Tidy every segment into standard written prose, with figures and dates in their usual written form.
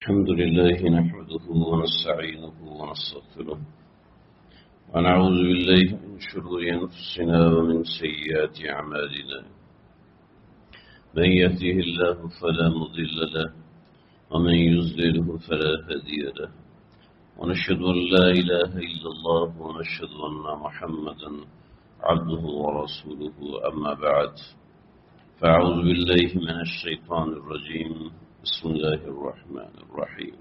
الحمد لله نحمده ونستعينه ونستغفره ونعوذ بالله من شرور أنفسنا ومن سيئات أعمالنا. من يهده الله فلا مضل له ومن يضلله فلا هادي له، ونشهد أن لا إله إلا الله ونشهد أن محمدا عبده ورسوله. أما بعد، فأعوذ بالله من الشيطان الرجيم. بسم الله الرحمن الرحيم.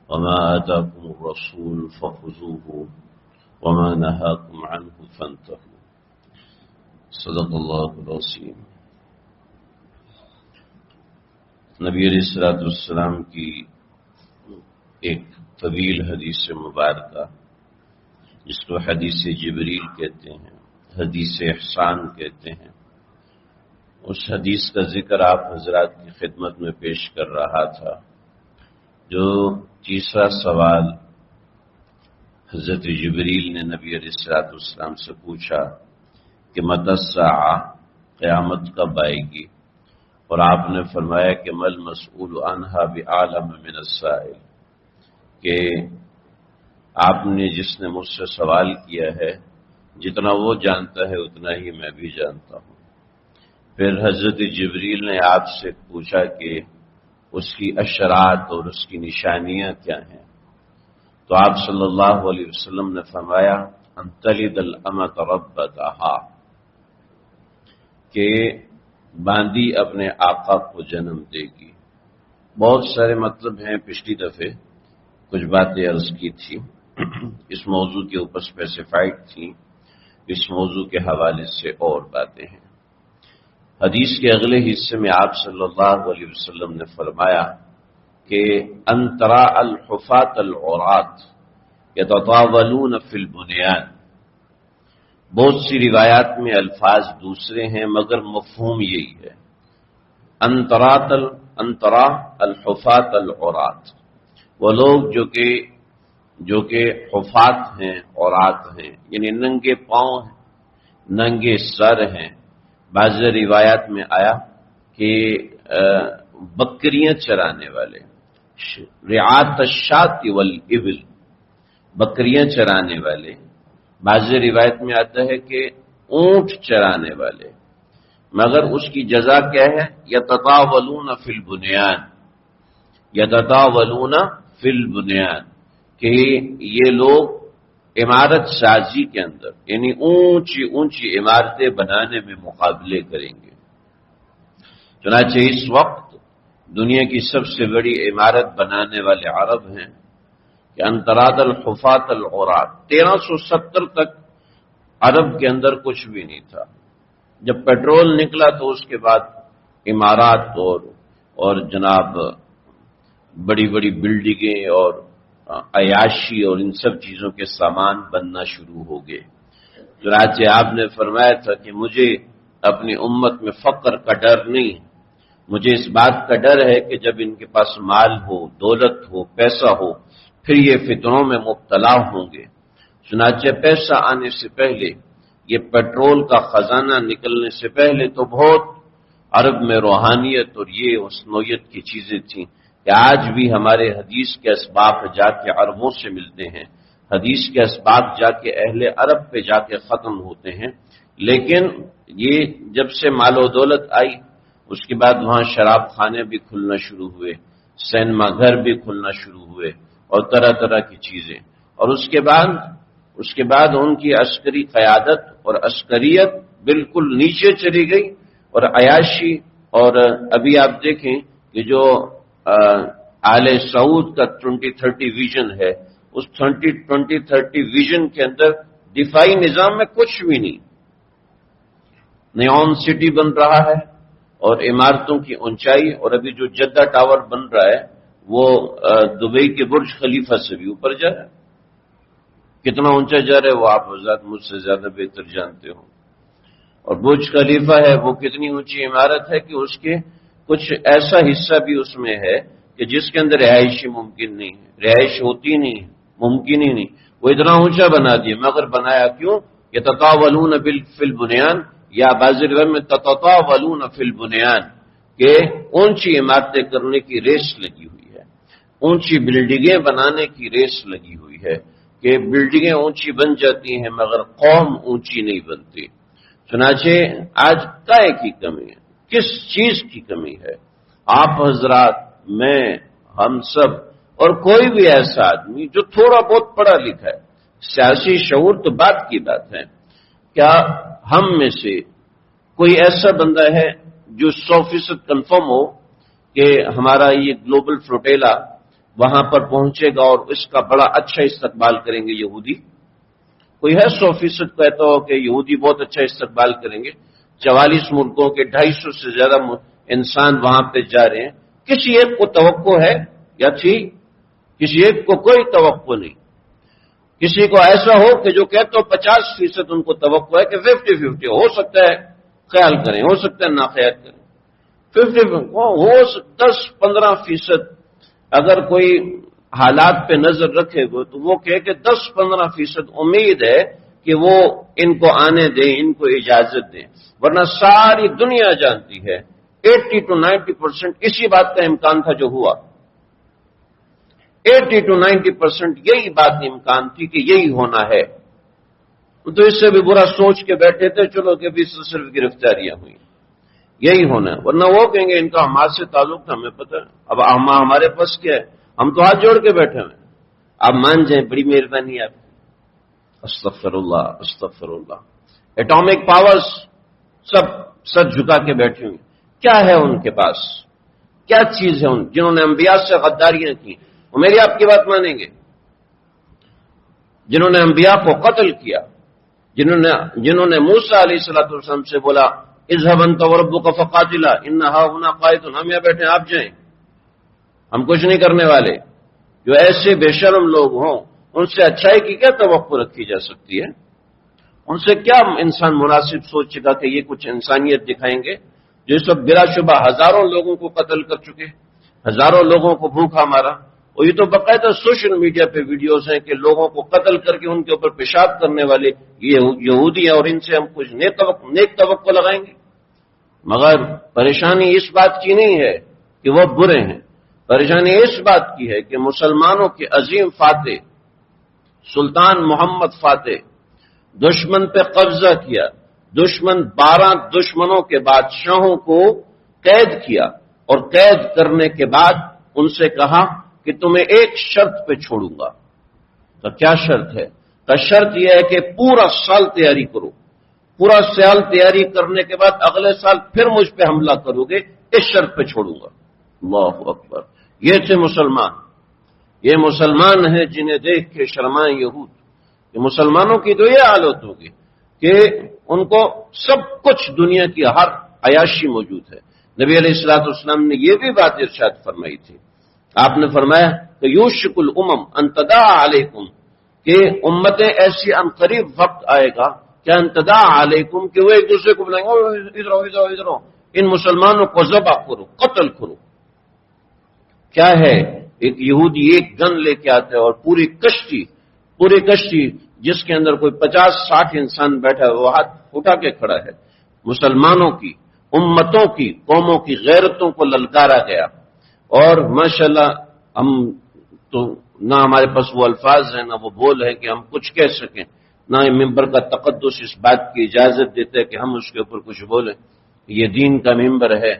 وما آتاكم الرسول فخذوه وما نهاكم عنه فانتهوا. صدق الله العظيم. نبی علیہ السلام کی ایک طویل حدیث مبارکہ، جس کو حدیث جبریل کہتے ہیں، حدیث احسان کہتے ہیں، اس حدیث کا ذکر آپ حضرات کی خدمت میں پیش کر رہا تھا. جو تیسرا سوال حضرت جبریل نے نبی علیہ السلام سے پوچھا کہ متی الساعہ، قیامت کب آئے گی، اور آپ نے فرمایا کہ مل مسئول عنہا بعالم من السائل، کہ آپ نے جس نے مجھ سے سوال کیا ہے، جتنا وہ جانتا ہے اتنا ہی میں بھی جانتا ہوں. پھر حضرت جبریل نے آپ سے پوچھا کہ اس کی اشرات اور اس کی نشانیاں کیا ہیں، تو آپ صلی اللہ علیہ وسلم نے فرمایا ان تلد الامۃ ربتہا، کہ باندی اپنے آقا کو جنم دے گی. بہت سارے مطلب ہیں، پچھلی دفعہ کچھ باتیں عرض کی تھی، اس موضوع کے اوپر اسپیسیفائڈ تھیں، اس موضوع کے حوالے سے اور باتیں ہیں. حدیث کے اگلے حصے میں آپ صلی اللہ علیہ وسلم نے فرمایا کہ ان ترى الحفاة العراة يتطاولون في البنيان. بہت سی روایات میں الفاظ دوسرے ہیں مگر مفہوم یہی ہے. ان ترى الحفاة العراة، وہ لوگ جو کہ حفاة ہیں، عراة ہیں، یعنی ننگے پاؤں ہیں، ننگے سر ہیں. بعض روایات میں آیا کہ بکریاں چرانے والے، رعاة الشاة والابل، بکریاں چرانے والے. بعض روایت میں آتا ہے کہ اونٹ چرانے والے. مگر اس کی جزا کیا ہے؟ یتطاولون فی البنیان، یتطاولون فی البنیان، کہ یہ لوگ عمارت سازی کے اندر، یعنی اونچی اونچی عمارتیں بنانے میں مقابلے کریں گے. چنانچہ اس وقت دنیا کی سب سے بڑی عمارت بنانے والے عرب ہیں کہ ان ترى الحفاة العراة. 1370 تک عرب کے اندر کچھ بھی نہیں تھا. جب پیٹرول نکلا تو اس کے بعد عمارات اور جناب بڑی بڑی بلڈنگیں اور عیاشی اور ان سب چیزوں کے سامان بننا شروع ہو گئے. چنانچہ آپ نے فرمایا تھا کہ مجھے اپنی امت میں فقر کا ڈر نہیں، مجھے اس بات کا ڈر ہے کہ جب ان کے پاس مال ہو، دولت ہو، پیسہ ہو، پھر یہ فتنوں میں مبتلا ہوں گے. چنانچہ پیسہ آنے سے پہلے، یہ پیٹرول کا خزانہ نکلنے سے پہلے تو بہت عرب میں روحانیت اور یہ اس نوعیت کی چیزیں تھیں کہ آج بھی ہمارے حدیث کے اسباق جا کے عربوں سے ملتے ہیں، حدیث کے اسباق جا کے اہل عرب پہ جا کے ختم ہوتے ہیں. لیکن یہ جب سے مال و دولت آئی، اس کے بعد وہاں شراب خانے بھی کھلنا شروع ہوئے، سینما گھر بھی کھلنا شروع ہوئے، اور طرح طرح کی چیزیں. اور اس کے بعد ان کی عسکری قیادت اور عسکریت بالکل نیچے چلی گئی، اور عیاشی. اور ابھی آپ دیکھیں کہ جو آل سعود کا 2030 ویژن ہے، اس 2030 ویژن کے اندر دفاعی نظام میں کچھ بھی نہیں. نیون سٹی بن رہا ہے اور عمارتوں کی اونچائی، اور ابھی جو جدہ ٹاور بن رہا ہے وہ دبئی کے برج خلیفہ سے بھی اوپر جا رہا ہے. کتنا اونچا جا رہا ہے وہ آپ حضرات مجھ سے زیادہ بہتر جانتے ہو. اور برج خلیفہ ہے وہ کتنی اونچی عمارت ہے کہ اس کے کچھ ایسا حصہ بھی اس میں ہے کہ جس کے اندر رہائشی ممکن نہیں ہے، رہائش ہوتی نہیں ہے، ممکن ہی نہیں. وہ اتنا اونچا بنا دیا، مگر بنایا کیوں؟ یتطاولون فی البنیان، یا بعض روایت میں تتطاولون فی البنیان، کہ اونچی عمارتیں کرنے کی ریس لگی ہوئی ہے. اونچی بلڈنگیں بنانے کی ریس لگی ہوئی ہے کہ بلڈنگیں اونچی بن جاتی ہیں مگر قوم اونچی نہیں بنتی۔ چنانچہ آج کائے کی کمی ہے، کس چیز کی کمی ہے؟ آپ حضرات، میں، ہم سب اور کوئی بھی ایسا آدمی جو تھوڑا بہت پڑھا لکھا ہے، سیاسی شعور تو بات کی بات ہے، کیا ہم میں سے کوئی ایسا بندہ ہے جو 100% کنفرم ہو کہ ہمارا یہ گلوبل فلوٹیلا وہاں پر پہنچے گا اور اس کا بڑا اچھا استقبال کریں گے یہودی؟ کوئی ہے 100% کہتا ہو کہ یہودی بہت اچھا استقبال کریں گے؟ 44 ملکوں کے 250 سے زیادہ انسان وہاں پہ جا رہے ہیں، کسی ایک کو توقع ہے یا تھی؟ کسی ایک کو کوئی توقع نہیں۔ کسی کو ایسا ہو کہ جو کہتا ہو 50% ان کو توقع ہے کہ 50-50 ہو سکتا ہے، خیال کریں، ہو سکتا ہے نا خیال کریں، 50 ہو 10-15% اگر کوئی حالات پہ نظر رکھے گا تو وہ کہے کہ 10-15% امید ہے کہ وہ ان کو آنے دیں، ان کو اجازت دیں، ورنہ ساری دنیا جانتی ہے 80-90% اسی بات کا امکان تھا جو ہوا۔ 80-90% یہی بات امکان تھی کہ یہی ہونا ہے، تو اس سے بھی برا سوچ کے بیٹھے تھے، چلو کہ بھی صرف گرفتاریاں ہوئی، یہی ہونا ہے، ورنہ وہ کہیں گے ان کا ہمارے سے تعلق تھا، ہمیں پتہ ہے، اب ہمارے پاس کیا ہے، ہم تو ہاتھ جوڑ کے بیٹھے ہوئے، آپ مان جائیں، بڑی مہربانی آپ کی۔ استغفر اللہ استغفر اللہ۔ ایٹامک پاورز سب سر جھکا کے بیٹھے ہوئے، کیا ہے ان کے پاس؟ کیا چیز ہے جنہوں نے انبیاء سے غداریاں کی؟ وہ میری آپ کی بات مانیں گے؟ جنہوں نے انبیاء کو قتل کیا، جنہوں نے موسیٰ علیہ السلام سے بولا اذهب انت وربك فقاتلا ان هاهنا قاعدون، ہم یہاں بیٹھے آپ جائیں، ہم کچھ نہیں کرنے والے، جو ایسے بے شرم لوگ ہوں ان سے اچھائی کی کیا توقع رکھی جا سکتی ہے؟ ان سے کیا انسان مناسب سوچے گا کہ یہ کچھ انسانیت دکھائیں گے جو اس وقت بلا شبہ ہزاروں لوگوں کو قتل کر چکے، ہزاروں لوگوں کو بھوکا مارا، اور یہ تو باقاعدہ سوشل میڈیا پہ ویڈیوز ہیں کہ لوگوں کو قتل کر کے ان کے اوپر پیشاب کرنے والے یہ یہودی ہیں، اور ان سے ہم کچھ نیک توقع لگائیں گے؟ مگر پریشانی اس بات کی نہیں ہے کہ وہ برے ہیں، پریشانی اس بات کی ہے کہ مسلمانوں کے عظیم فاتح سلطان محمد فاتح دشمن پہ قبضہ کیا، 12 دشمنوں کے بادشاہوں کو قید کیا، اور قید کرنے کے بعد ان سے کہا کہ تمہیں ایک شرط پہ چھوڑوں گا۔ تو کیا شرط ہے؟ تو شرط یہ ہے کہ پورا سال تیاری کرو، پورا سال تیاری کرنے کے بعد اگلے سال پھر مجھ پہ حملہ کرو گے، اس شرط پہ چھوڑوں گا۔ اللہ اکبر! یہ تھے مسلمان، یہ مسلمان ہیں جنہیں دیکھ کے شرمائیں یہود۔ کہ مسلمانوں کی تو یہ حالت ہوگی کہ ان کو سب کچھ دنیا کی ہر عیاشی موجود ہے۔ نبی علیہ السلام نے یہ بھی بات ارشاد فرمائی تھی، آپ نے فرمایا کہ یوشک الامم ان تداع علیکم، کہ امتیں ایسی ان قریب وقت آئے گا کہ ان تداع علیکم، کہ وہ ایک دوسرے کو بلائیں گے ادھر آؤ، ان مسلمانوں کو ذبح کرو، قتل کرو۔ کیا ہے؟ ایک یہودی ایک گن لے کے آتا ہے اور پوری کشتی جس کے اندر کوئی 50-60 انسان بیٹھا ہے، وہ ہاتھ اٹھا کے کھڑا ہے، مسلمانوں کی، امتوں کی، قوموں کی غیرتوں کو للکارا گیا۔ اور ماشاءاللہ ہم تو نہ ہمارے پاس وہ الفاظ ہیں، نہ وہ بول ہے کہ ہم کچھ کہہ سکیں، نہ ممبر کا تقدس اس بات کی اجازت دیتے ہے کہ ہم اس کے اوپر کچھ بولیں، یہ دین کا ممبر ہے،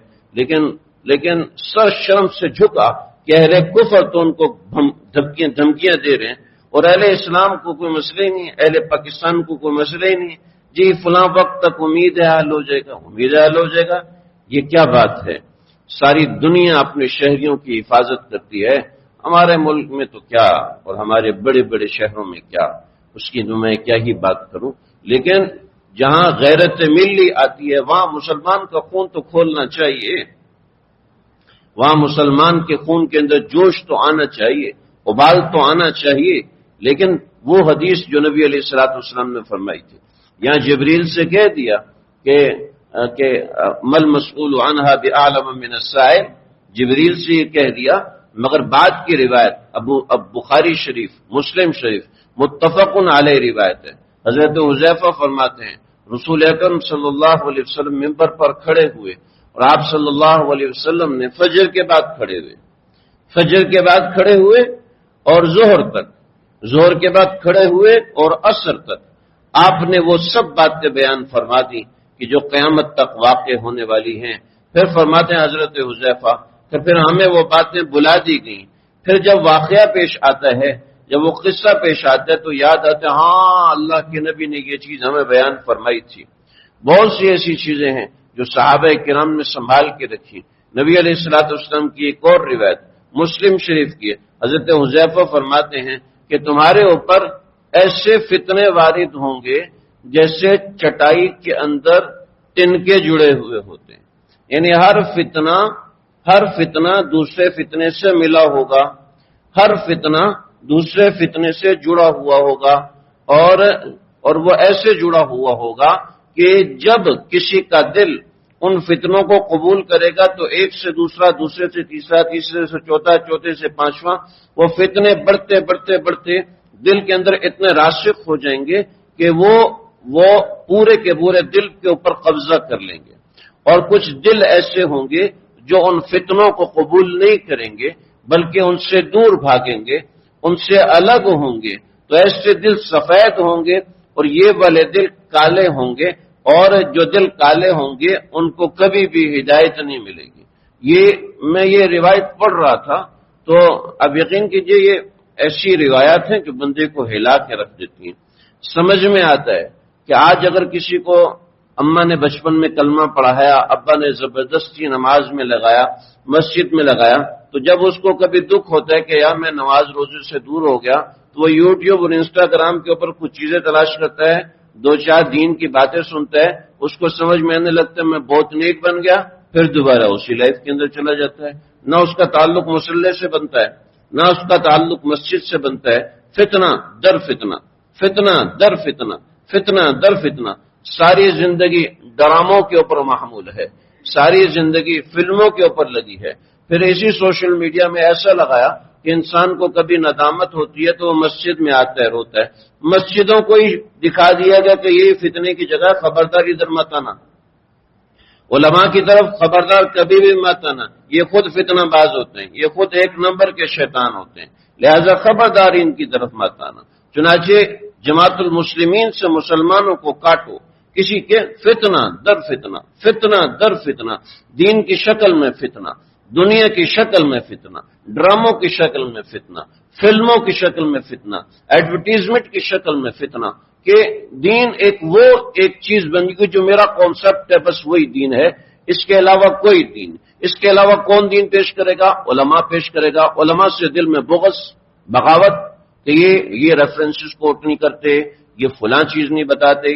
لیکن سر شرم سے جھکا کہ اہل کفر تو ان کو دھمکیاں دے رہے ہیں، اور اہل اسلام کو کوئی مسئلہ ہی نہیں، اہل پاکستان کو کوئی مسئلہ ہی نہیں، جی فلاں وقت تک امید ہے حل ہو جائے گا۔ یہ کیا بات ہے؟ ساری دنیا اپنے شہریوں کی حفاظت کرتی ہے، ہمارے ملک میں تو کیا، اور ہمارے بڑے بڑے شہروں میں کیا، اس کی تو میں کیا ہی بات کروں۔ لیکن جہاں غیرت ملی آتی ہے وہاں مسلمان کا خون تو کھولنا چاہیے، وہاں مسلمان کے خون کے اندر جوش تو آنا چاہیے، ابال تو آنا چاہیے۔ لیکن وہ حدیث جو نبی علیہ السلام نے فرمائی تھی، یہاں جبریل سے کہہ دیا کہ مل مسئول عنہا بعلم من السائل، جبریل سے یہ کہہ دیا، مگر بعد کی روایت اب بخاری شریف، مسلم شریف متفق علیہ روایت ہے، حضرت حذیفہ فرماتے ہیں رسول اکرم صلی اللہ علیہ وسلم منبر پر کھڑے ہوئے، اور آپ صلی اللہ علیہ وسلم نے فجر کے بعد کھڑے ہوئے، فجر کے بعد کھڑے ہوئے اور ظہر تک، ظہر کے بعد کھڑے ہوئے اور عصر تک آپ نے وہ سب باتیں بیان فرما دی کہ جو قیامت تک واقع ہونے والی ہیں۔ پھر فرماتے ہیں حضرت حذیفہ کہ پھر ہمیں وہ باتیں بلا دی گئیں، پھر جب واقعہ پیش آتا ہے، جب وہ قصہ پیش آتا ہے تو یاد آتا ہے ہاں اللہ کے نبی نے یہ چیز ہمیں بیان فرمائی تھی۔ بہت سی ایسی چیزیں ہیں جو صحابہ کرام نے سنبھال کے رکھی۔ نبی علیہ الصلوۃ والسلام کی ایک اور روایت مسلم شریف کی ہے، حضرت حذیفہ فرماتے ہیں کہ تمہارے اوپر ایسے فتنے وارد ہوں گے جیسے چٹائی کے اندر تنکے جڑے ہوئے ہوتے ہیں، یعنی ہر فتنہ دوسرے فتنے سے ملا ہوگا، ہر فتنہ دوسرے فتنے سے جڑا ہوا ہوگا، اور وہ ایسے جڑا ہوا ہوگا کہ جب کسی کا دل ان فتنوں کو قبول کرے گا تو ایک سے دوسرا، دوسرے سے تیسرا، تیسرے سے چوتھا، چوتھے سے پانچواں، وہ فتنے بڑھتے بڑھتے بڑھتے دل کے اندر اتنے راسخ ہو جائیں گے کہ وہ پورے کے پورے دل کے اوپر قبضہ کر لیں گے۔ اور کچھ دل ایسے ہوں گے جو ان فتنوں کو قبول نہیں کریں گے بلکہ ان سے دور بھاگیں گے، ان سے الگ ہوں گے، تو ایسے دل سفید ہوں گے اور یہ والے دل کالے ہوں گے، اور جو دل کالے ہوں گے ان کو کبھی بھی ہدایت نہیں ملے گی۔ میں یہ روایت پڑھ رہا تھا تو اب یقین کیجئے یہ ایسی روایات ہیں جو بندے کو ہلا کے رکھ دیتی ہیں۔ سمجھ میں آتا ہے کہ آج اگر کسی کو اماں نے بچپن میں کلمہ پڑھایا، ابا نے زبردستی نماز میں لگایا، مسجد میں لگایا، تو جب اس کو کبھی دکھ ہوتا ہے کہ یار میں نماز روزے سے دور ہو گیا، تو وہ یوٹیوب اور انسٹاگرام کے اوپر کچھ چیزیں تلاش کرتا ہے، دو چار دین کی باتیں سنتا ہے، اس کو سمجھ میں آنے لگتا ہے میں بہت نیک بن گیا، پھر دوبارہ اسی لائف کے اندر چلا جاتا ہے۔ نہ اس کا تعلق مصلی سے بنتا ہے، نہ اس کا تعلق مسجد سے بنتا ہے۔ فتنہ در فتنہ، فتنہ در فتنہ، فتنہ در فتنہ، ساری زندگی ڈراموں کے اوپر محمول ہے، ساری زندگی فلموں کے اوپر لگی ہے۔ پھر اسی سوشل میڈیا میں ایسا لگایا کہ انسان کو کبھی ندامت ہوتی ہے تو وہ مسجد میں آتا ہے، روتا ہے۔ مسجدوں کو ہی دکھا دیا گیا کہ یہ فتنے کی جگہ، خبردار ادھر مت آنا، علماء کی طرف خبردار کبھی بھی مت آنا، یہ خود فتنہ باز ہوتے ہیں، یہ خود ایک نمبر کے شیطان ہوتے ہیں، لہذا خبردار ان کی طرف مت آنا۔ چنانچہ جماعت المسلمین سے مسلمانوں کو کاٹو، کسی کے فتنہ در فتنہ، فتنہ در فتنہ، دین کی شکل میں فتنہ، دنیا کی شکل میں فتنہ، ڈراموں کی شکل میں فتنہ، فلموں کی شکل میں فتنہ، ایڈورٹیزمنٹ کی شکل میں فتنہ، کہ دین ایک چیز بن گئی جو میرا کانسیپٹ ہے، بس وہی دین ہے، اس کے علاوہ کوئی دین، اس کے علاوہ کون دین پیش کرے گا؟ علماء پیش کرے گا۔ علماء سے دل میں بغض، بغاوت کہ یہ ریفرنسز کوٹ نہیں کرتے، یہ فلاں چیز نہیں بتاتے۔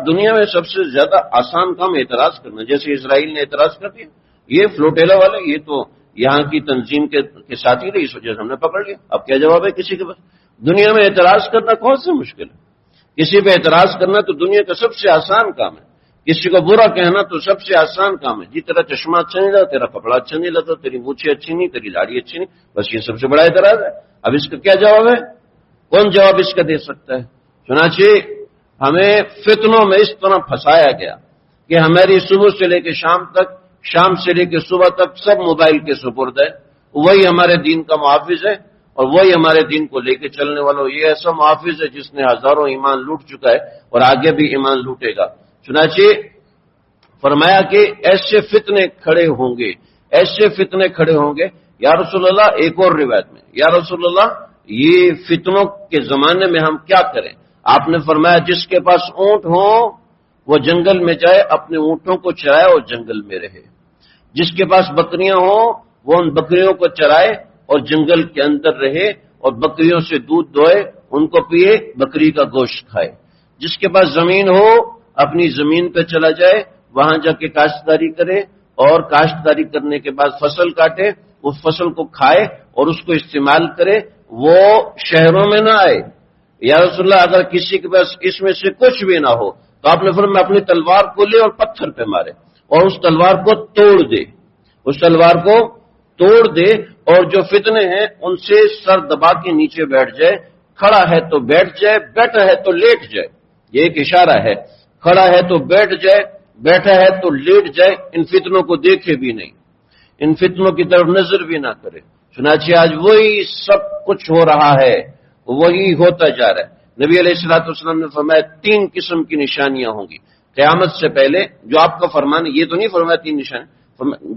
دنیا میں سب سے زیادہ آسان کام اعتراض کرنا، جیسے اسرائیل نے اعتراض کر دیا، یہ فلوٹیلا والے، یہ تو یہاں کی تنظیم کے ساتھی رہی، اس وجہ سے ہم نے پکڑ لیا۔ اب کیا جواب ہے کسی کے پاس؟ دنیا میں اعتراض کرنا کون سے مشکل ہے؟ کسی پہ اعتراض کرنا تو دنیا کا سب سے آسان کام ہے، کسی کو برا کہنا تو سب سے آسان کام ہے۔ جی تیرا چشمہ اچھا نہیں لگا، تیرا کپڑا اچھا نہیں لگا، تیری مونچھیں اچھی نہیں، تیری داڑھی اچھی نہیں، بس یہ سب سے بڑا اعتراض ہے۔ اب اس کا کیا جواب ہے؟ کون جواب اس کا دے سکتا ہے؟ چنانچہ ہمیں فتنوں میں اس طرح پھنسایا گیا کہ ہماری صبح سے لے کے شام تک، شام سے لے کے صبح تک سب موبائل کے سپرد ہے۔ وہی ہمارے دین کا محافظ ہے اور وہی ہمارے دین کو لے کے چلنے والا۔ یہ ایسا محافظ ہے جس نے ہزاروں ایمان لوٹ چکا ہے اور آگے بھی ایمان لوٹے گا۔ چنانچہ فرمایا کہ ایسے فتنے کھڑے ہوں گے، ایسے فتنے کھڑے ہوں گے۔ یا رسول اللہ، ایک اور روایت میں، یا رسول اللہ یہ فتنوں کے زمانے میں ہم کیا کریں؟ آپ نے فرمایا جس کے پاس اونٹ ہو وہ جنگل میں جائے، اپنے اونٹوں کو چرائے اور جنگل میں رہے۔ جس کے پاس بکریاں ہوں وہ ان بکریوں کو چرائے اور جنگل کے اندر رہے اور بکریوں سے دودھ دوئے، ان کو پیے، بکری کا گوشت کھائے۔ جس کے پاس زمین ہو اپنی زمین پہ چلا جائے، وہاں جا کے کاشتکاری کرے اور کاشتکاری کرنے کے بعد فصل کاٹے، اس فصل کو کھائے اور اس کو استعمال کرے، وہ شہروں میں نہ آئے۔ یا رسول اللہ اگر کسی کے پاس اس میں سے کچھ بھی نہ ہو تو آپ نے فرمایا اپنی تلوار کو لے اور پتھر پہ مارے اور اس تلوار کو توڑ دے، اس تلوار کو توڑ دے، اور جو فتنے ہیں ان سے سر دبا کے نیچے بیٹھ جائے، کھڑا ہے تو بیٹھ جائے، بیٹھا ہے تو لیٹ جائے، یہ ایک اشارہ ہے، کھڑا ہے تو بیٹھ جائے، بیٹھا ہے تو لیٹ جائے، ان فتنوں کو دیکھے بھی نہیں، ان فتنوں کی طرف نظر بھی نہ کرے۔ چنانچہ آج وہی سب کچھ ہو رہا ہے، وہی ہوتا جا رہا ہے۔ نبی علیہ الصلوۃ والسلام نے فرمایا 3 قسم کی نشانیاں ہوں گی قیامت سے پہلے، جو آپ کا فرمان ہے، یہ تو نہیں فرمایا 3 نشانی،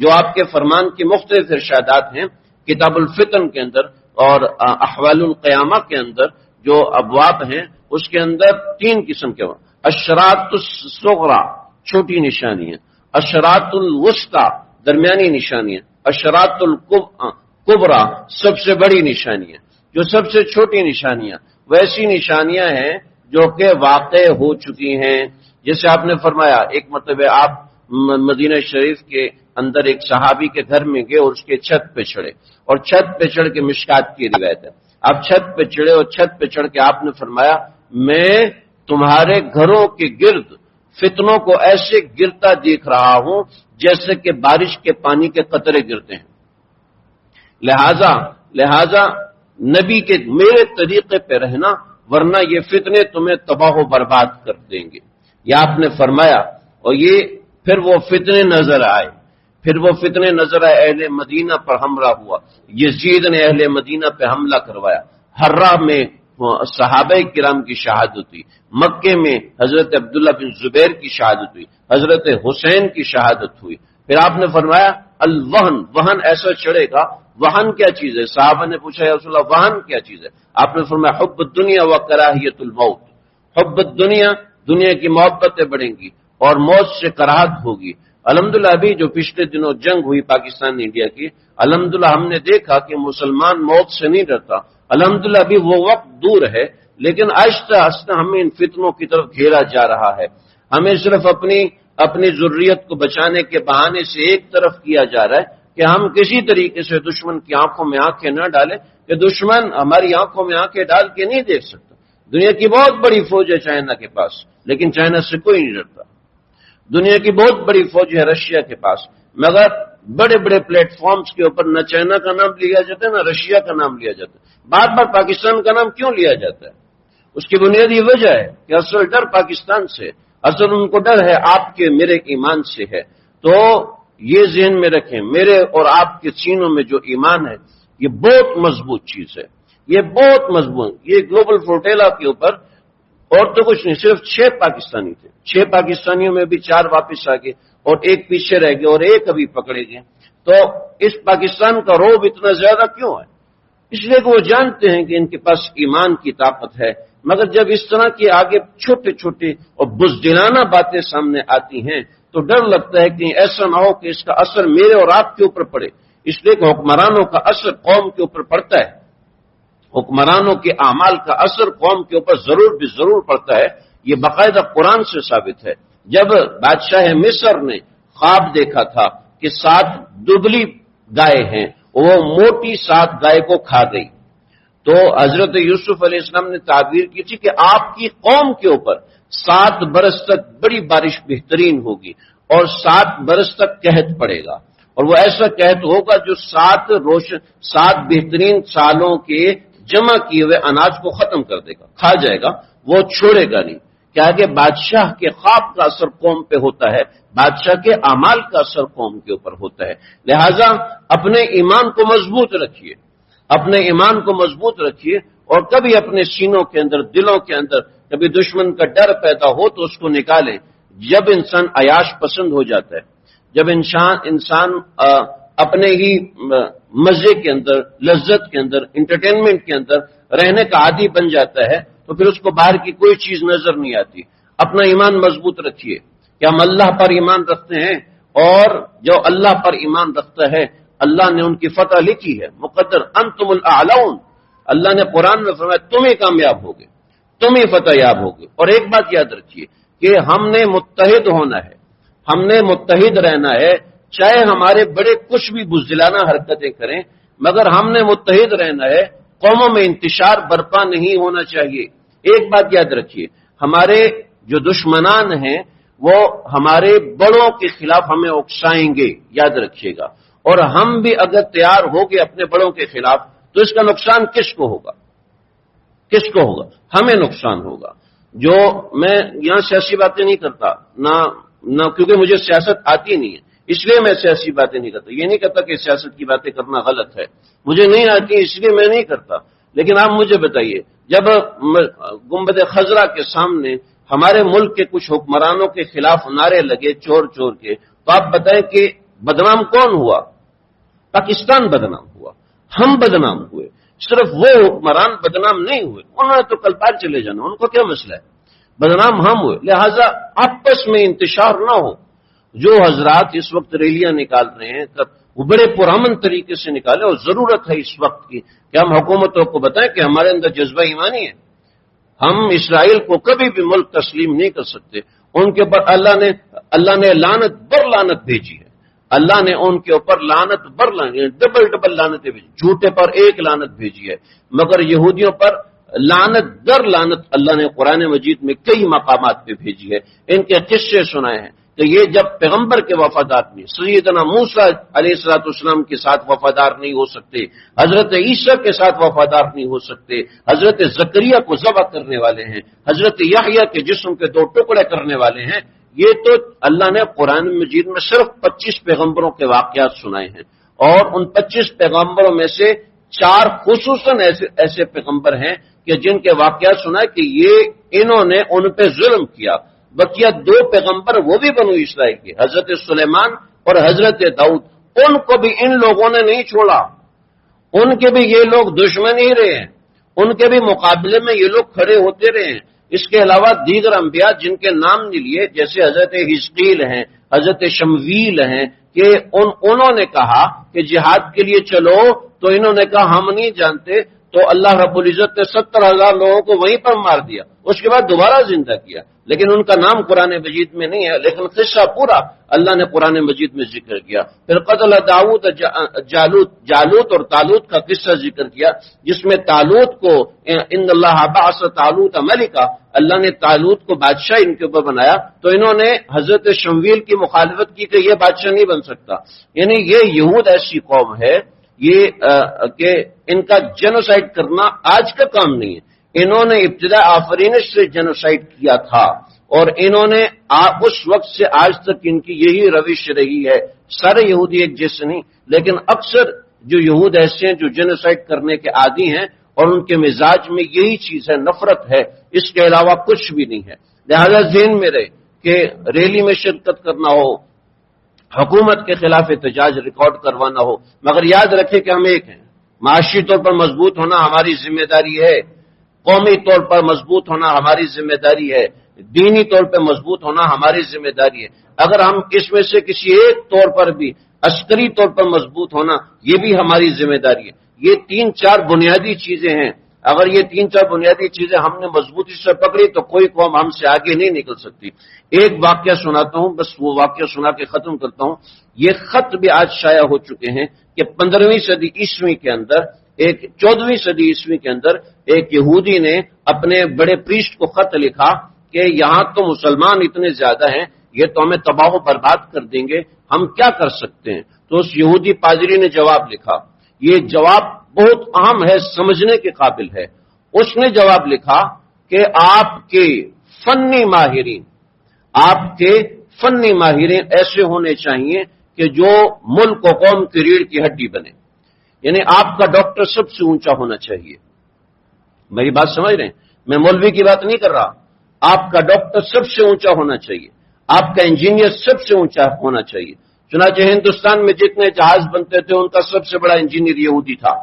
جو آپ کے فرمان کی مختلف ارشادات ہیں کتاب الفتن کے اندر اور احوال القیامہ کے اندر جو ابواب ہیں اس کے اندر 3 قسم کے اشراط الصغرا چھوٹی نشانیاں، اشراط الوسطی درمیانی نشانیاں، اشراط الکبریٰ سب سے بڑی نشانیاں۔ جو سب سے چھوٹی نشانیاں ویسی نشانیاں ہیں جو کہ واقع ہو چکی ہیں، جیسے آپ نے فرمایا ایک مرتبہ آپ مدینہ شریف کے اندر ایک صحابی کے گھر میں گئے اور اس کے چھت پہ چڑھے، اور چھت پہ چڑھ کے مشکات کی روایت ہے، آپ چھت پہ چڑھے اور چھت پہ چڑھ کے آپ نے فرمایا میں تمہارے گھروں کے گرد فتنوں کو ایسے گرتا دیکھ رہا ہوں جیسے کہ بارش کے پانی کے قطرے گرتے ہیں، لہذا نبی کے میرے طریقے پہ رہنا ورنہ یہ فتنے تمہیں تباہ و برباد کر دیں گے، یہ آپ نے فرمایا۔ اور یہ پھر وہ فتنے نظر آئے، اہل مدینہ پر حملہ ہوا، یزید نے اہل مدینہ پہ حملہ کروایا، ہرہ میں صحابہ کرام کی شہادت ہوئی، مکے میں حضرت عبداللہ بن زبیر کی شہادت ہوئی، حضرت حسین کی شہادت ہوئی۔ پھر آپ نے فرمایا وہن ایسا چڑھے گا، وہن کیا چیز ہے؟ صحابہ نے پوچھا یا رسول اللہ وہن کیا چیز ہے؟ آپ نے فرمایا حب الدنیا و کراہیت الموت، حب الدنیا دنیا کی محبتیں بڑھیں گی اور موت سے کراہت ہوگی۔ الحمدللہ ابھی جو پچھلے دنوں جنگ ہوئی پاکستان انڈیا کی، الحمدللہ ہم نے دیکھا کہ مسلمان موت سے نہیں ڈرتا، الحمدللہ ابھی وہ وقت دور ہے، لیکن آہستہ آہستہ ہمیں ان فتنوں کی طرف گھیرا جا رہا ہے۔ ہمیں صرف اپنی ضروریت کو بچانے کے بہانے سے ایک طرف کیا جا رہا ہے کہ ہم کسی طریقے سے دشمن کی آنکھوں میں آنکھیں نہ ڈالیں کہ دشمن ہماری آنکھوں میں آنکھیں ڈال کے نہیں دیکھ سکتا۔ دنیا کی بہت بڑی فوج ہے چائنا کے پاس، لیکن چائنا سے کوئی نہیں ڈرتا۔ دنیا کی بہت بڑی فوج ہے رشیا کے پاس، مگر بڑے بڑے پلیٹ فارمز کے اوپر نہ چائنا کا نام لیا جاتا ہے نہ رشیا کا نام لیا جاتا ہے، بار بار پاکستان کا نام کیوں لیا جاتا ہے؟ اس کی بنیادی وجہ ہے کہ اصل ڈر پاکستان سے، اصل ان کو ڈر ہے آپ کے میرے ایمان سے ہے۔ تو یہ ذہن میں رکھیں، میرے اور آپ کے سینوں میں جو ایمان ہے یہ بہت مضبوط چیز ہے، یہ بہت مضبوط۔ یہ گلوبل فورٹیلا کے اوپر اور تو کچھ نہیں، صرف 6 پاکستانی تھے، 6 پاکستانیوں میں بھی 4 واپس آ گئے اور ایک پیچھے رہ گئے اور ایک ابھی پکڑے گئے۔ تو اس پاکستان کا روب اتنا زیادہ کیوں ہے؟ اس لیے کہ وہ جانتے ہیں کہ ان کے پاس ایمان کی طاقت ہے، مگر جب اس طرح کی آگے چھوٹے چھوٹے اور بزدلانہ باتیں سامنے آتی ہیں تو ڈر لگتا ہے کہ ایسا نہ ہو کہ اس کا اثر میرے اور آپ کے اوپر پڑے، اس لیے کہ حکمرانوں کا اثر قوم کے اوپر پڑتا ہے، حکمرانوں کے اعمال کا اثر قوم کے اوپر ضرور پڑتا ہے، یہ باقاعدہ قرآن سے ثابت ہے۔ جب بادشاہ مصر نے خواب دیکھا تھا کہ 7 دبلی گائے ہیں، وہ موٹی 7 گائے کو کھا گئی، تو حضرت یوسف علیہ السلام نے تعبیر کی تھی کہ آپ کی قوم کے اوپر 7 برس تک بڑی بارش بہترین ہوگی اور 7 برس تک قحط پڑے گا، اور وہ ایسا قحط ہوگا جو 7 بہترین سالوں کے جمع کیے ہوئے اناج کو ختم کر دے گا، کھا جائے گا، وہ چھوڑے گا نہیں۔ کیا کہ بادشاہ کے خواب کا اثر قوم پہ ہوتا ہے، بادشاہ کے اعمال کا اثر قوم کے اوپر ہوتا ہے۔ لہذا اپنے ایمان کو مضبوط رکھیے، اپنے ایمان کو مضبوط رکھیے، اور کبھی اپنے سینوں کے اندر، دلوں کے اندر کبھی دشمن کا ڈر پیدا ہو تو اس کو نکالیں۔ جب انسان عیاش پسند ہو جاتا ہے، جب انسان اپنے ہی مزے کے اندر، لذت کے اندر، انٹرٹینمنٹ کے اندر رہنے کا عادی بن جاتا ہے تو پھر اس کو باہر کی کوئی چیز نظر نہیں آتی۔ اپنا ایمان مضبوط رکھیے کہ ہم اللہ پر ایمان رکھتے ہیں، اور جو اللہ پر ایمان رکھتا ہے اللہ نے ان کی فتح لکھی ہے، مقدر انتم الاعلون، اللہ نے قرآن میں فرمایا تم ہی کامیاب ہوگے، تم ہی فتح یاب ہوگے۔ اور ایک بات یاد رکھیے کہ ہم نے متحد ہونا ہے، ہم نے متحد رہنا ہے، چاہے ہمارے بڑے کچھ بھی بزدلانہ حرکتیں کریں، مگر ہم نے متحد رہنا ہے، قوموں میں انتشار برپا نہیں ہونا چاہیے۔ ایک بات یاد رکھیے، ہمارے جو دشمنان ہیں وہ ہمارے بڑوں کے خلاف ہمیں اکسائیں گے، یاد رکھیے گا، اور ہم بھی اگر تیار ہو گے اپنے بڑوں کے خلاف تو اس کا نقصان کس کو ہوگا؟ کس کو ہوگا؟ ہمیں نقصان ہوگا۔ جو میں یہاں سیاسی باتیں نہیں کرتا، نہ کیونکہ مجھے سیاست آتی نہیں ہے، اس لیے میں سیاسی باتیں نہیں کرتا. یہ نہیں کہتا کہ سیاست کی باتیں کرنا غلط ہے، مجھے نہیں آتی اس لیے میں نہیں کرتا. لیکن آپ مجھے بتائیے، جب گنبد خضرا کے سامنے ہمارے ملک کے کچھ حکمرانوں کے خلاف نعرے لگے چور چور کے، تو آپ بتائیں کہ بدنام کون ہوا؟ پاکستان بدنام ہوا، ہم بدنام ہوئے. صرف وہ حکمران بدنام نہیں ہوئے، انہوں نے تو کل پار چلے جانا، ان کو کیا مسئلہ ہے؟ بدنام ہم ہوئے. لہذا آپس میں انتشار نہ ہو. جو حضرات اس وقت ریلیاں نکال رہے ہیں وہ بڑے پرامن طریقے سے نکالے، اور ضرورت ہے اس وقت کی کہ ہم حکومتوں کو بتائیں کہ ہمارے اندر جذبہ ایمانی ہے. ہم اسرائیل کو کبھی بھی ملک تسلیم نہیں کر سکتے. ان کے اوپر اللہ نے لعنت بر لعنت بھیجی ہے. اللہ نے ان کے اوپر لعنت بر لعنت، ڈبل لعنتیں بھیجی. جھوٹے پر ایک لعنت بھیجی ہے، مگر یہودیوں پر لعنت در لعنت اللہ نے قرآن مجید میں کئی مقامات پہ بھیجی ہے. ان کے قصے سنائے ہیں کہ یہ جب پیغمبر کے وفادار نہیں، سیدنا موسیٰ علیہ السلام کے ساتھ وفادار نہیں ہو سکتے، حضرت عیسیٰ کے ساتھ وفادار نہیں ہو سکتے، حضرت زکریا کو ذبح کرنے والے ہیں، حضرت یحییٰ کے جسم کے 2 ٹکڑے کرنے والے ہیں. یہ تو اللہ نے قرآن مجید میں صرف 25 پیغمبروں کے واقعات سنائے ہیں، اور ان 25 پیغمبروں میں سے 4 خصوصاً ایسے پیغمبر ہیں کہ جن کے واقعات سنائے کہ انہوں نے ان پہ ظلم کیا. بقیہ 2 پیغمبر وہ بھی بنو اسرائیل کے، حضرت سلیمان اور حضرت داؤد، ان کو بھی ان لوگوں نے نہیں چھوڑا. ان کے بھی یہ لوگ دشمن ہی رہے ہیں، ان کے بھی مقابلے میں یہ لوگ کھڑے ہوتے رہے ہیں. اس کے علاوہ دیگر انبیاء جن کے نام نہیں لیے، جیسے حضرت حزقیل ہیں، حضرت شمویل ہیں، کہ انہوں نے کہا کہ جہاد کے لیے چلو، تو انہوں نے کہا ہم نہیں جانتے، تو اللہ رب العزت نے 70,000 لوگوں کو وہیں پر مار دیا. اس کے بعد دوبارہ زندہ کیا، لیکن ان کا نام قرآن مجید میں نہیں ہے، لیکن قصہ پورا اللہ نے قرآن مجید میں ذکر کیا. پھر قتل داؤد جالوت اور طالوت کا قصہ ذکر کیا، جس میں طالوت کو ان اللہ بعث طالوت ملکا، اللہ نے طالوت کو بادشاہ ان کے اوپر بنایا. تو انہوں نے حضرت شمویل کی مخالفت کی کہ یہ بادشاہ نہیں بن سکتا. یعنی یہ یہود ایسی قوم ہے یہ کہ ان کا جینوسائیڈ کرنا آج کا کام نہیں ہے. انہوں نے ابتدا آفرینش سے جینوسائیڈ کیا تھا، اور انہوں نے اس وقت سے آج تک ان کی یہی روش رہی ہے. سارے یہودی ایک جیسے نہیں، لیکن اکثر جو یہود ایسے ہیں جو جینوسائیڈ کرنے کے عادی ہیں، اور ان کے مزاج میں یہی چیز ہے، نفرت ہے، اس کے علاوہ کچھ بھی نہیں ہے. لہذا ذہن میں رہے کہ ریلی میں شرکت کرنا ہو، حکومت کے خلاف احتجاج ریکارڈ کروانا ہو، مگر یاد رکھے کہ ہم ایک ہیں. معاشی طور پر مضبوط ہونا ہماری ذمہ داری ہے، قومی طور پر مضبوط ہونا ہماری ذمہ داری ہے، دینی طور پر مضبوط ہونا ہماری ذمہ داری ہے. اگر ہم اس میں سے کسی ایک طور پر بھی، عسکری طور پر مضبوط ہونا، یہ بھی ہماری ذمہ داری ہے. یہ 3-4 بنیادی چیزیں ہیں. اگر یہ 3-4 بنیادی چیزیں ہم نے مضبوطی سے پکڑی تو کوئی قوم ہم سے آگے نہیں نکل سکتی. ایک واقعہ سناتا ہوں، بس وہ واقعہ سنا کے ختم کرتا ہوں. یہ خط بھی آج شائع ہو چکے ہیں کہ 15ویں صدی عیسوی کے اندر، 14ویں صدی عیسوی کے اندر ایک یہودی نے اپنے بڑے پریسٹ کو خط لکھا کہ یہاں تو مسلمان اتنے زیادہ ہیں، یہ تو ہمیں تباہ و برباد کر دیں گے، ہم کیا کر سکتے ہیں؟ تو اس یہودی پادری نے جواب لکھا. یہ جواب بہت اہم ہے، سمجھنے کے قابل ہے. اس نے جواب لکھا کہ آپ کے فنی ماہرین ایسے ہونے چاہیے کہ جو ملک و قوم کی ریڑھ کی ہڈی بنے. یعنی آپ کا ڈاکٹر سب سے اونچا ہونا چاہیے. میری بات سمجھ رہے ہیں؟ میں مولوی کی بات نہیں کر رہا. آپ کا ڈاکٹر سب سے اونچا ہونا چاہیے، آپ کا انجینئر سب سے اونچا ہونا چاہیے. چنانچہ ہندوستان میں جتنے جہاز بنتے تھے ان کا سب سے بڑا انجینئر یہودی تھا.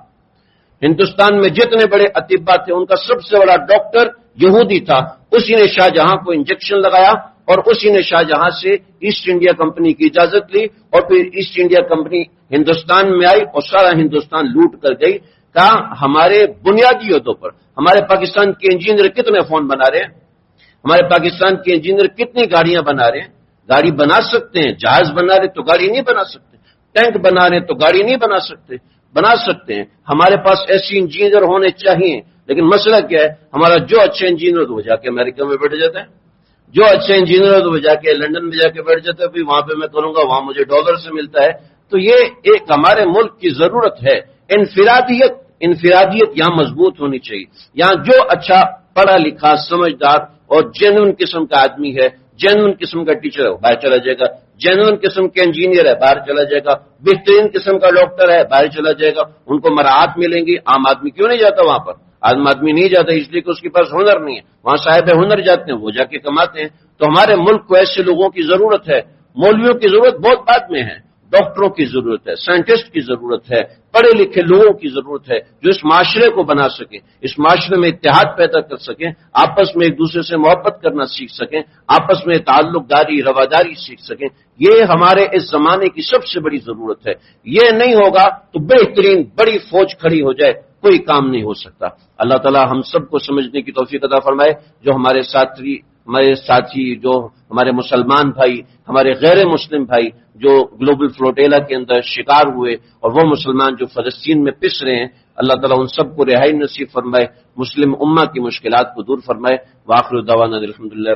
ہندوستان میں جتنے بڑے اطباء تھے ان کا سب سے بڑا ڈاکٹر یہودی تھا. اسی نے شاہجہاں کو انجیکشن لگایا، اور اسی نے شاہجہاں سے ایسٹ انڈیا کمپنی کی اجازت لی، اور پھر ایسٹ انڈیا کمپنی ہندوستان میں آئی اور سارا ہندوستان لوٹ کر گئی. کہا ہمارے بنیادی عہدوں پر ہمارے پاکستان کے انجینئر کتنے فون بنا رہے ہیں، ہمارے پاکستان کے انجینئر کتنی گاڑیاں بنا رہے ہیں. گاڑی بنا سکتے ہیں، جہاز بنا رہے تو گاڑی نہیں بنا سکتے، ٹینک بنا رہے تو گاڑی نہیں بنا سکتے. بنا سکتے ہیں. ہمارے پاس ایسی انجینئر ہونے چاہیے. لیکن مسئلہ کیا ہے؟ ہمارا جو اچھا انجینئر وہ جا کے امریکہ میں بیٹھ جاتا ہے، جو اچھا انجینئر وہ جا کے لندن میں جا کے بیٹھ جاتا ہے، پھر وہاں پہ میں کروں گا، وہاں مجھے ڈالر سے ملتا ہے. تو یہ ایک ہمارے ملک کی ضرورت ہے. انفرادیت یہاں مضبوط ہونی چاہیے. یہاں جو اچھا پڑھا لکھا، سمجھدار اور جینوئن قسم کا آدمی ہے، جینوئن قسم کا ٹیچر ہے، وہ باہر چلا جائے گا. جینوئن قسم کے انجینئر ہے باہر چلا جائے گا، بہترین قسم کا ڈاکٹر ہے باہر چلا جائے گا، ان کو مراعات ملیں گی۔ عام آدمی کیوں نہیں جاتا وہاں پر؟ عام آدمی نہیں جاتا اس لیے کہ اس کے پاس ہنر نہیں ہے، وہاں صاحب ہنر جاتے ہیں، وہ جا کے کماتے ہیں۔ تو ہمارے ملک کو ایسے لوگوں کی ضرورت ہے۔ مولویوں کی ضرورت بہت بعد میں ہے، ڈاکٹروں کی ضرورت ہے، سائنٹسٹ کی ضرورت ہے، پڑھے لکھے لوگوں کی ضرورت ہے جو اس معاشرے کو بنا سکیں، اس معاشرے میں اتحاد پیدا کر سکیں، آپس میں ایک دوسرے سے محبت کرنا سیکھ سکیں، آپس میں تعلق داری رواداری سیکھ سکیں۔ یہ ہمارے اس زمانے کی سب سے بڑی ضرورت ہے۔ یہ نہیں ہوگا تو بہترین بڑی فوج کھڑی ہو جائے، کوئی کام نہیں ہو سکتا۔ اللہ تعالی ہم سب کو سمجھنے کی توفیق عطا فرمائے۔ جو ہمارے ساتھی جو ہمارے مسلمان بھائی، ہمارے غیر مسلم بھائی جو گلوبل فلوٹیلا کے اندر شکار ہوئے، اور وہ مسلمان جو فلسطین میں پس رہے ہیں، اللہ تعالیٰ ان سب کو رہائی نصیب فرمائے، مسلم امہ کی مشکلات کو دور فرمائے۔ وآخر دعوانا الحمدللہ۔